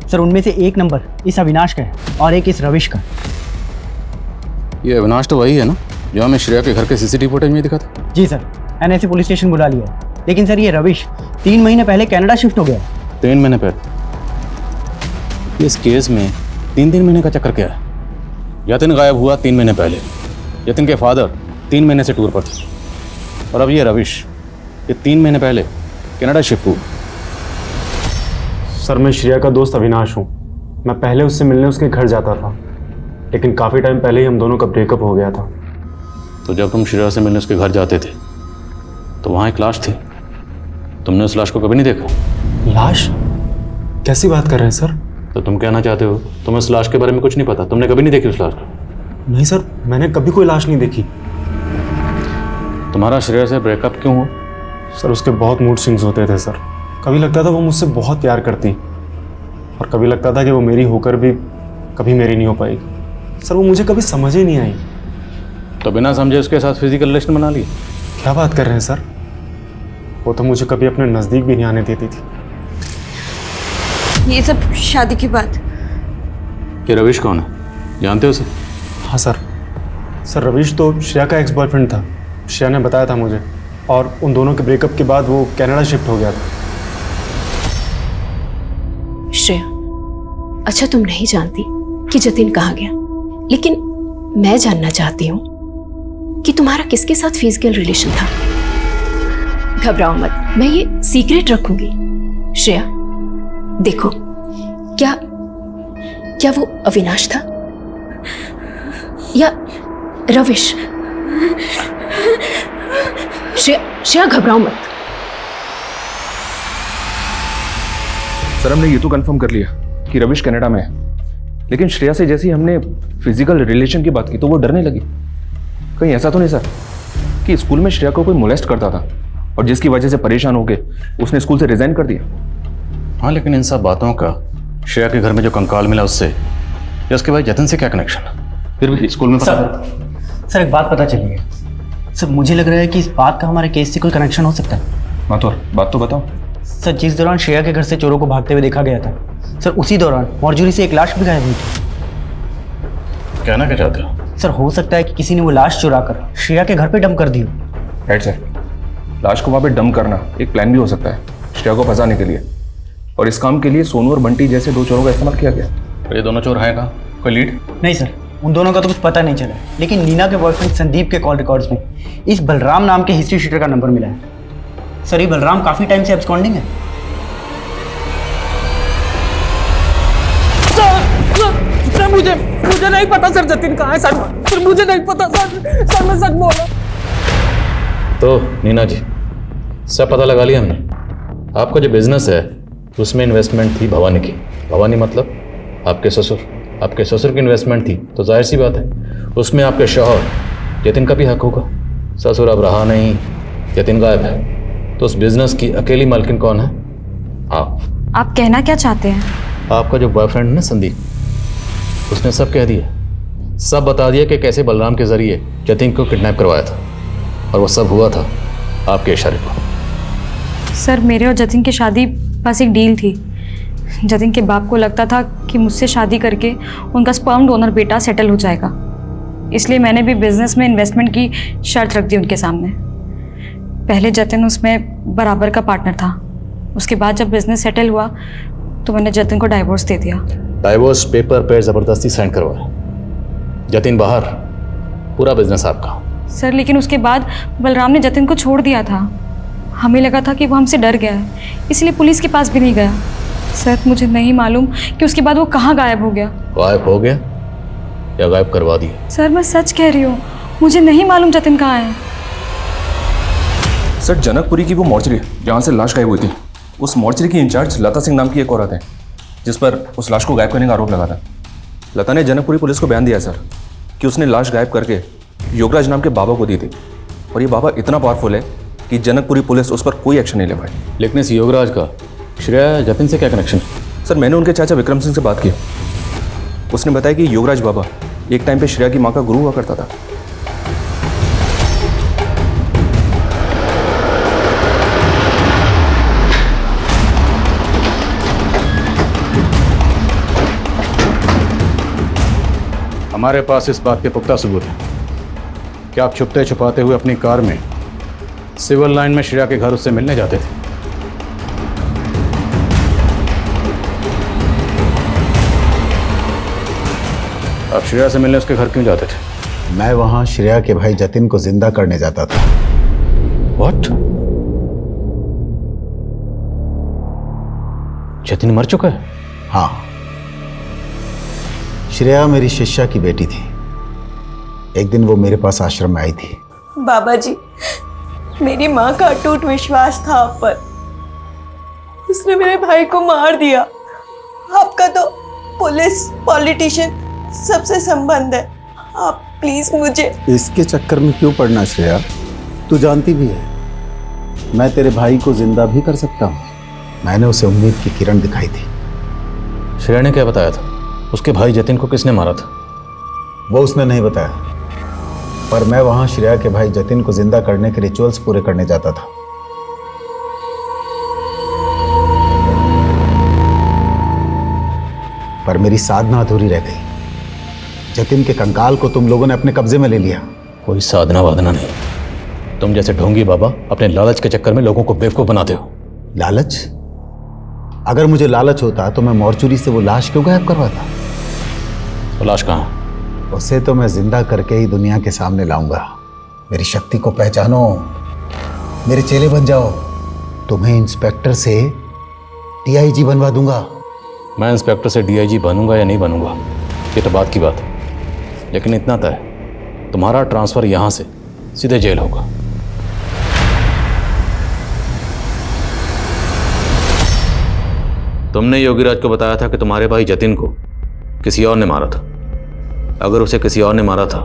सर, उनमें से एक नंबर इस अविनाश का है और एक इस रविश का। ये अविनाश तो वही है ना जो हमें श्रेया के घर के सीसीटीवी फुटेज में दिखा था? जी सर, एनएसए पुलिस स्टेशन बुला लिया है। लेकिन सर ये रविश 3 महीने पहले कनाडा शिफ्ट हो गया। 3 महीने पहले? इस केस में 3 महीने का चक्कर क्या है? यतिन गायब हुआ 3 महीने पहले, यतिन के फादर 3 महीने से टूर पर थे, और अब ये रविश ये 3 महीने पहले कनाडा शिफ्ट हुआ। सर मैं श्रेया का दोस्त अविनाश हूँ। मैं पहले उससे मिलने उसके घर जाता था, लेकिन काफ़ी टाइम पहले ही हम दोनों का ब्रेकअप हो गया था। तो जब तुम श्रेया से मिलने उसके घर जाते थे तो वहाँ एक लाश थी, तुमने उस लाश को कभी नहीं देखा? लाश? कैसी बात कर रहे हैं सर? तो तुम कहना चाहते हो तुम्हें उस लाश के बारे में कुछ नहीं पता, तुमने कभी नहीं देखी उस लाश को? नहीं सर, मैंने कभी कोई लाश नहीं देखी। तुम्हारा श्रेया से ब्रेकअप क्यों हुआ? सर उसके बहुत मूड स्विंग्स होते थे सर। कभी लगता था वो मुझसे बहुत प्यार करती, और कभी लगता था कि वो मेरी होकर भी कभी मेरी नहीं हो पाएगी। सर वो मुझे कभी समझ ही नहीं आई। तो बिना समझे उसके साथ फिजिकल रिलेशन बना लिए? क्या बात कर रहे हैं सर? वो तो मुझे कभी अपने नज़दीक भी नहीं आने देती थी। ये सब शादी की बात। ये रविश कौन है, जानते हो उसे? हाँ सर रविश तो श्रेया का एक्स बॉयफ्रेंड था। श्रेया ने बताया था मुझे, और उन दोनों के ब्रेकअप के बाद वो कनाडा शिफ्ट हो गया था। श्रेया, अच्छा तुम नहीं जानती कि जतिन कहाँ गया, लेकिन मैं जानना चाहती हूँ कि तुम्हारा किसके साथ फिजिकल रिलेशन था। घबराओ मत, मैं ये सीक्रेट रखूंगी। श्रेया देखो, क्या वो अविनाश था या रविश? श्रेया घबराओ मत। सर हमने ये तो कंफर्म कर लिया कि रविश कनाडा में है, लेकिन श्रेया से जैसे ही हमने फिजिकल रिलेशन की बात की तो वो डरने लगी। कहीं ऐसा तो नहीं सर कि स्कूल में श्रेया को कोई मोलेस्ट करता था और जिसकी वजह से परेशान होकर उसने स्कूल से रिजाइन कर दिया? हाँ, लेकिन इन सब बातों का श्रेया के घर में जो कंकाल मिला उससे या उसके भाई जतिन से क्या कनेक्शन? फिर भी स्कूल में सर एक बात पता चली है सर, मुझे लग रहा है कि इस बात का हमारे केस से कोई कनेक्शन हो सकता है। माथुर बात तो बताओ। सर जिस दौरान श्रेया के घर से चोरों को भागते हुए देखा गया था सर, उसी दौरान मॉर्चुरी से एक लाश भी गायब हुई थी। कहना क्या चाहते हो? सर हो सकता है कि किसी ने वो लाश चुराकर श्रेया के घर पे डंप कर दी हो। राइट सर, लाश को वहाँ पे डंप करना एक प्लान भी हो सकता है श्रेया को फंसाने के लिए, और इस काम के लिए सोनू और बंटी जैसे 2 चोरों का इस्तेमाल किया गया। ये दोनों चोर हैं कहाँ? कोई लीड? नहीं सर, उन दोनों का तो कुछ पता नहीं चला, लेकिन नीना के बॉयफ्रेंड संदीप के कॉल रिकॉर्ड्स में इस बलराम नाम के हिस्ट्री शीटर का नंबर मिला है। सर ये बलराम काफी टाइम से एब्सकॉन्डिंग है। सर मुझे नहीं पता सर जतिन कहाँ है सर मुझे नहीं पता सर मैं सच बोला। तो नीना जी सब पता लगा लिया हमने। आपका जो बिजनेस है उसमें इन्वेस्टमेंट थी भवानी की। भवानी मतलब आपके ससुर की इन्वेस्टमेंट थी, तो जाहिर सी बात है उसमें आपके शौहर जतिन का भी हक होगा। ससुर अब रहा नहीं, जतिन गायब है, तो उस बिजनेस की अकेली मालकिन कौन है? आप कहना क्या चाहते हैं? आपका जो बॉयफ्रेंड है ना संदीप, उसने सब कह दिया, सब बता दिया कि कैसे बलराम के जरिए जतिन को किडनैप करवाया था, और वो सब हुआ था आपके इशारे पर। सर मेरे और जतिन की शादी बस एक डील थी। जतिन के बाप को लगता था कि मुझसे शादी करके उनका स्पर्म डोनर बेटा सेटल हो जाएगा, इसलिए मैंने भी बिजनेस में इन्वेस्टमेंट की शर्त रख दी उनके सामने। पहले जतिन उसमें बराबर का पार्टनर था, उसके बाद जब बिजनेस सेटल हुआ तो मैंने जतिन को डाइवोर्स दे दिया। डाइवोर्स पेपर पे ज़बरदस्ती साइन करवाया, जतिन बाहर, पूरा बिजनेस आपका। सर लेकिन उसके बाद बलराम ने जतिन को छोड़ दिया था। हमें लगा था कि वो हमसे डर गया है, इसलिए पुलिस के पास भी नहीं गया। सर मुझे नहीं मालूम कि उसके बाद वो कहाँ गायब हो गया। गायब हो गया या गायब करवा दिया? सर मैं सच कह रही हूँ, मुझे नहीं मालूम जतिन कहाँ है। सर जनकपुरी की वो मॉर्चरी जहाँ से लाश गायब हुई थी, उस मॉर्चरी की इंचार्ज लता सिंह नाम की एक औरत है जिस पर उस लाश को गायब करने का आरोप लगा था। लता ने जनकपुरी पुलिस को बयान दिया सर कि उसने लाश गायब करके योगराज नाम के बाबा को दी थी, और ये बाबा इतना पावरफुल है कि जनकपुरी पुलिस उस पर कोई एक्शन नहीं ले पाई। लेकिन इस योगराज का श्रेया जतिन से क्या कनेक्शन? सर मैंने उनके चाचा विक्रम सिंह से बात की, उसने बताया कि योगराज बाबा एक टाइम पे श्रेया की माँ का गुरु हुआ करता था। हमारे पास इस बात के पुख्ता सबूत हैं कि आप छुपते छुपाते हुए अपनी कार में सिविल लाइन में श्रेया के घर उससे मिलने जाते थे। आप श्रेया से मिलने उसके घर क्यों जाते थे? मैं वहां श्रेया के भाई जतिन को जिंदा करने जाता था। What? जतिन मर चुका है? हाँ, श्रेया मेरी शिष्या की बेटी थी। एक दिन वो मेरे पास आश्रम में आई थी। बाबा जी, मेरी माँ का अटूट विश्वास था आप पर। उसने मेरे भाई को मार दिया। आपका तो पुलिस, पॉलिटिशियन सबसे संबंध है। आप प्लीज मुझे। इसके चक्कर में क्यों पड़ना श्रेया? तू जानती भी है मैं तेरे भाई को जिंदा भी कर सकता हूँ। मैंने उसे उम्मीद की किरण दिखाई थी। श्रेया ने क्या बताया था? उसके भाई जतिन को किसने मारा था? वो उसने नहीं बताया, पर मैं वहां श्रेया के भाई जतिन को जिंदा करने के रिचुअल्स पूरे करने जाता था। पर मेरी साधना अधूरी रह गई। जतिन के कंकाल को तुम लोगों ने अपने कब्जे में ले लिया। कोई साधना वादना नहीं, तुम जैसे ढोंगी बाबा अपने लालच के चक्कर में लोगों को बेवकूफ बनाते हो। लालच? अगर मुझे लालच होता तो मैं मॉर्चुरी से वो लाश क्यों गायब करवाता? वो लाश कहाँ? उसे तो मैं जिंदा करके ही दुनिया के सामने लाऊंगा। मेरी शक्ति को पहचानो, मेरे चेले बन जाओ। तुम्हें इंस्पेक्टर से डीआईजी बनवा दूंगा। मैं इंस्पेक्टर से डीआईजी बनूंगा या नहीं बनूंगा ये तो बात की बात है, लेकिन इतना तय, तुम्हारा ट्रांसफर यहां से सीधे जेल होगा। तुमने योगीराज को बताया था कि तुम्हारे भाई जतिन को किसी और ने मारा था। अगर उसे किसी और ने मारा था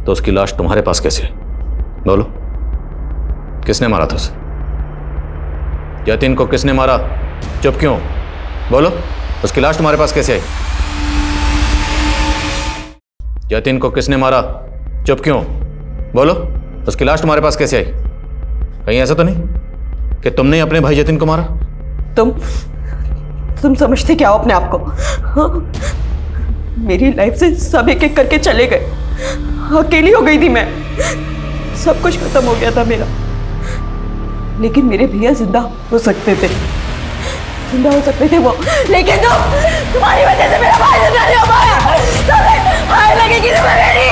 तो उसकी लाश तुम्हारे पास कैसे है? बोलो, किसने मारा था उसे? जतिन को किसने मारा? चुप क्यों? बोलो, उसकी लाश तुम्हारे पास कैसे आई? जतिन को किसने मारा? चुप क्यों? बोलो, उसकी लाश तुम्हारे पास कैसे आई? कहीं ऐसा तो नहीं कि तुमने ही अपने भाई जतिन को मारा? तुम समझते क्या हो अपने आप को? हाँ? मेरी लाइफ से सब एक एक करके चले गए। अकेली हो गई थी मैं। सब कुछ खत्म हो गया था मेरा, लेकिन मेरे भैया जिंदा हो सकते थे। जिंदा हो सकते थे वो, लेकिन तुम्हारी वजह से मेरा भाई जिंदा नहीं हो पाया। तुम्हें हाय लगेगी तुम्हें मेरी,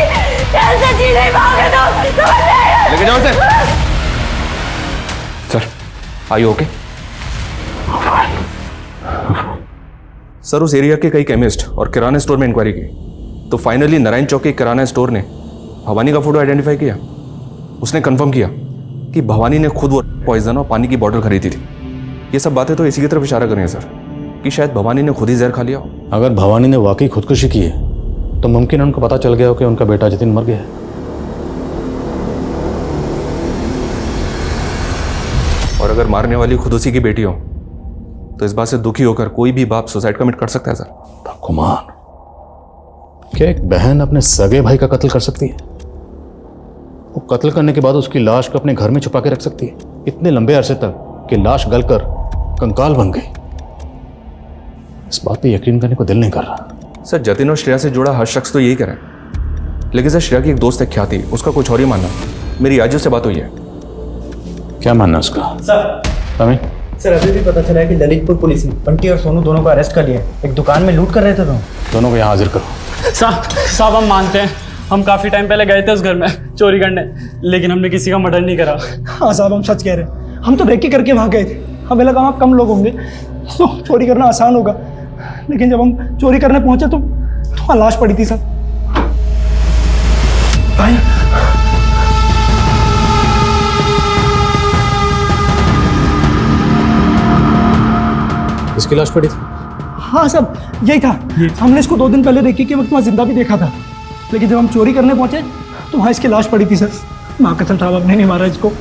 कैसे जी नहीं पाओगे तुम? लेके जाओ इसे। Sir, are you okay? Sir, उस एरिया के कई केमिस्ट और किराना स्टोर में इंक्वायरी की तो फाइनली नारायण चौक के किराना स्टोर ने भवानी का फोटो आइडेंटिफाई किया। उसने कंफर्म किया कि भवानी ने खुद वो पॉइजन और पानी की बोतल खरीदी थी। ये सब बातें तो इसी की तरफ इशारा कर रही हैं सर, कि शायद भवानी ने खुद ही जहर खा लिया हो। अगर भवानी ने वाकई खुदकुशी की है तो मुमकिन है उनको पता चल गया हो कि उनका बेटा जतिन मर गया है। और अगर मारने वाली खुद उसी की बेटी हो तो इस बात से दुखी होकर कोई भी बाप सुसाइड कमिट कर सकता है सर। भगवान, क्या एक बहन अपने सगे भाई का कत्ल कर सकती है? वो कत्ल करने के बाद उसकी लाश को अपने घर में छुपा के रख सकती है इतने लंबे अरसे तक कि लाश गलकर कंकाल बन गई। इस बात पे यकीन करने को दिल नहीं कर रहा। सर, जतिन और श्रेया से जुड़ा हर शख्स तो यही कह रहा है, लेकिन सर श्रेया की एक दोस्त है ख्याति, उसका कुछ और ही मानना। मेरी आज से बात हुई है। क्या मानना उसका? सर, सर अभी भी पता चला है कि ललितपुर पुलिस ने बंटी और सोनू दोनों को अरेस्ट कर लिया। एक दुकान में लूट कर रहे थे दोनों को यहाँ हाजिर करो। साहब हम मानते हैं, हम काफी टाइम पहले गए थे उस घर में चोरी करने, लेकिन हमने किसी का मर्डर नहीं करा। हाँ साहब, हम सच कह रहे हैं। हम तो रेकी करके वहाँ गए थे। हमें लगा वहाँ कम लोग होंगे तो चोरी करना आसान होगा, लेकिन जब हम चोरी करने पहुंचे तो वहाँ लाश पड़ी थी सर। भाई, किसकी लाश पड़ी थी? हाँ सब यही था। हमने इसको 2 दिन पहले रेकी के वक्त वहाँ जिंदा भी देखा था, लेकिन जब हम चोरी करने पहुंचे तो वहाँ इसकी लाश पड़ी थी सर। माँ कसम साहब, हमने नहीं मारा इसको।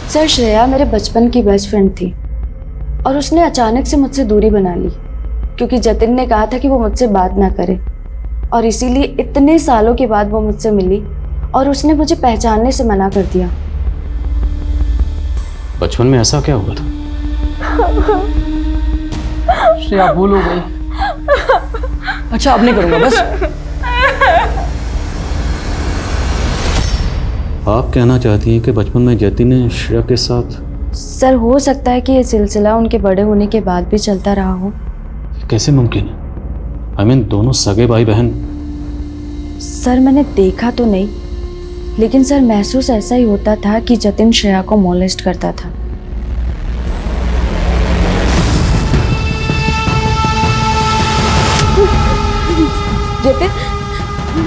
सर, श्रेया मेरे बचपन की बेस्ट फ्रेंड थी और उसने अचानक से मुझसे दूरी बना ली क्योंकि जतिन ने कहा था कि वो मुझसे बात ना करे, और इसीलिए इतने सालों के बाद वो मुझसे मिली और उसने मुझे पहचानने से मना कर दिया। बचपन में ऐसा क्या हुआ था? श्रेया भूल हो गई। अच्छा अब नहीं करूँगा बस। आप कहना चाहती हैं कि बचपन में जतिन ने श्रेया के साथ? सर हो सकता है कि ये सिलसिला उनके बड़े होने के बाद भी चलता रहा हो। कैसे मुमकिन है? आई मीन दोनों सगे भाई बहन। सर मैंने देखा तो नहीं, लेकिन सर महसूस ऐसा ही होता था कि जतिन श्रेया को मोलेस्ट करता था। जतिन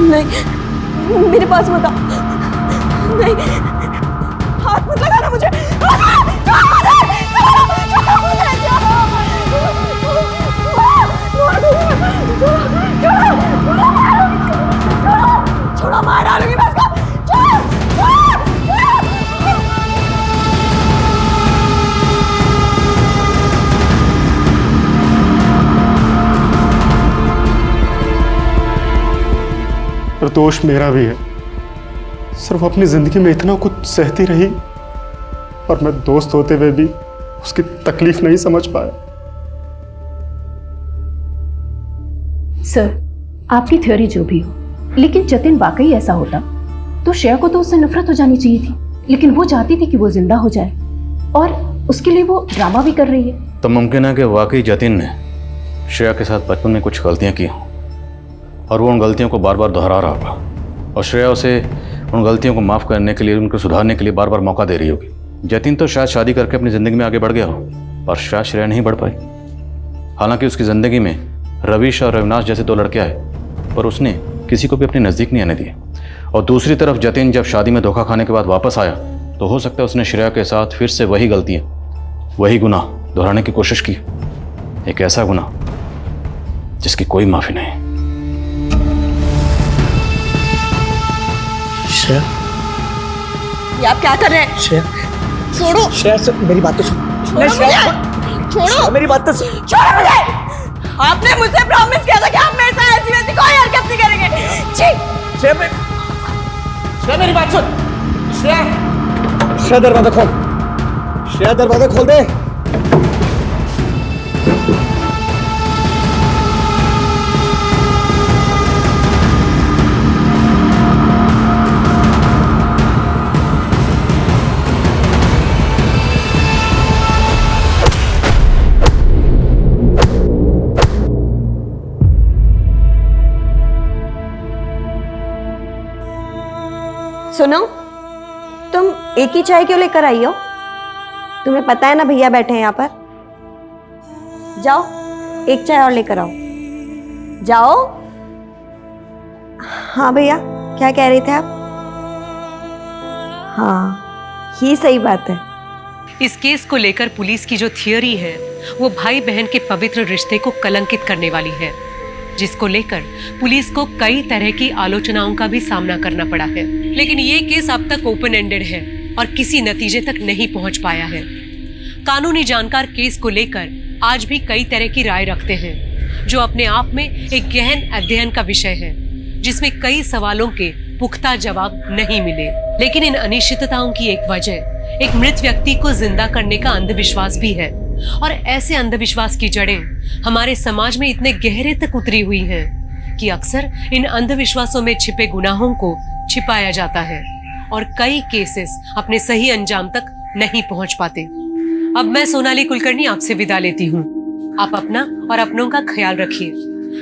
नहीं, मेरे पास मत आओ, नहीं, हाथ मत लगाना मुझे, छोड़ो, मार डालूंगी मैं इसको, पर दोष मेरा भी है सर। वो अपनी जिंदगी में इतना कुछ सहती रही और मैं दोस्त होते हुए भी उसकी तकलीफ नहीं समझ पाया। सर, आपकी थ्योरी जो भी हो, लेकिन जतिन वाकई ऐसा होता तो श्रेया को तो उससे नफरत हो जानी चाहिए थी, लेकिन वो चाहती थी कि वो जिंदा हो जाए और उसके लिए वो ड्रामा भी कर रही है। तो मुमकिन है कि वाकई जतिन ने श्रेया के साथ बचपन में कुछ गलतियां की हों और वो उन गलतियों को बार बार दोहरा रहा होगा और श्रेया उसे उन गलतियों को माफ़ करने के लिए, उनको सुधारने के लिए बार बार मौका दे रही होगी। जतिन तो शायद शादी करके अपनी ज़िंदगी में आगे बढ़ गया हो और शायद श्रेया नहीं बढ़ पाई। हालांकि उसकी ज़िंदगी में रविश और रविनाश जैसे 2 लड़के आए, पर उसने किसी को भी अपने नज़दीक नहीं आने दिए। और दूसरी तरफ जतिन जब शादी में धोखा खाने के बाद वापस आया तो हो सकता है उसने श्रेया के साथ फिर से वही गलतियाँ, वही गुनाह दोहराने की कोशिश की। एक ऐसा गुनाह जिसकी कोई माफ़ी नहीं। श्रेया, ये आप क्या कर रहे हैं? श्रेया, छोड़ो, श्रेया सर मेरी बात तो सुन। छोड़ो श्रेया, मेरी बात तो सुन। छोड़ो मुझे। आपने मुझसे प्रॉमिस किया था कि आप मेरे साथ ऐसी वैसी कोई हरकत नहीं करेंगे। छी। श्रेया मेरी बात सुन। श्रेया दरवाजा खोल। श्रेया दरवाजा खोल दे। सुनो, तुम एक ही चाय क्यों लेकर आई हो? तुम्हें पता है ना भैया बैठे हैं यहाँ पर। जाओ, एक चाय और लेकर आओ। जाओ। हाँ भैया, क्या कह रहे थे आप? हाँ, ही सही बात है। इस केस को लेकर पुलिस की जो थियरी है वो भाई बहन के पवित्र रिश्ते को कलंकित करने वाली है, जिसको लेकर पुलिस को कई तरह की आलोचनाओं का भी सामना करना पड़ा है। लेकिन ये केस अब तक ओपन एंडेड है और किसी नतीजे तक नहीं पहुंच पाया है। कानूनी जानकार केस को लेकर आज भी कई तरह की राय रखते हैं, जो अपने आप में एक गहन अध्ययन का विषय है, जिसमें कई सवालों के पुख्ता जवाब नहीं मिले। लेकिन इन अनिश्चितताओं की एक वजह एक मृत व्यक्ति को जिंदा करने का अंधविश्वास भी है, और ऐसे अंधविश्वास की जड़ें हमारे समाज में इतने गहरे तक उतरी हुई हैं कि अक्सर इन अंधविश्वासों में छिपे गुनाहों को छिपाया जाता है और कई केसेस अपने सही अंजाम तक नहीं पहुंच पाते। अब मैं सोनाली कुलकर्णी आपसे विदा लेती हूँ। आप अपना और अपनों का ख्याल रखिए।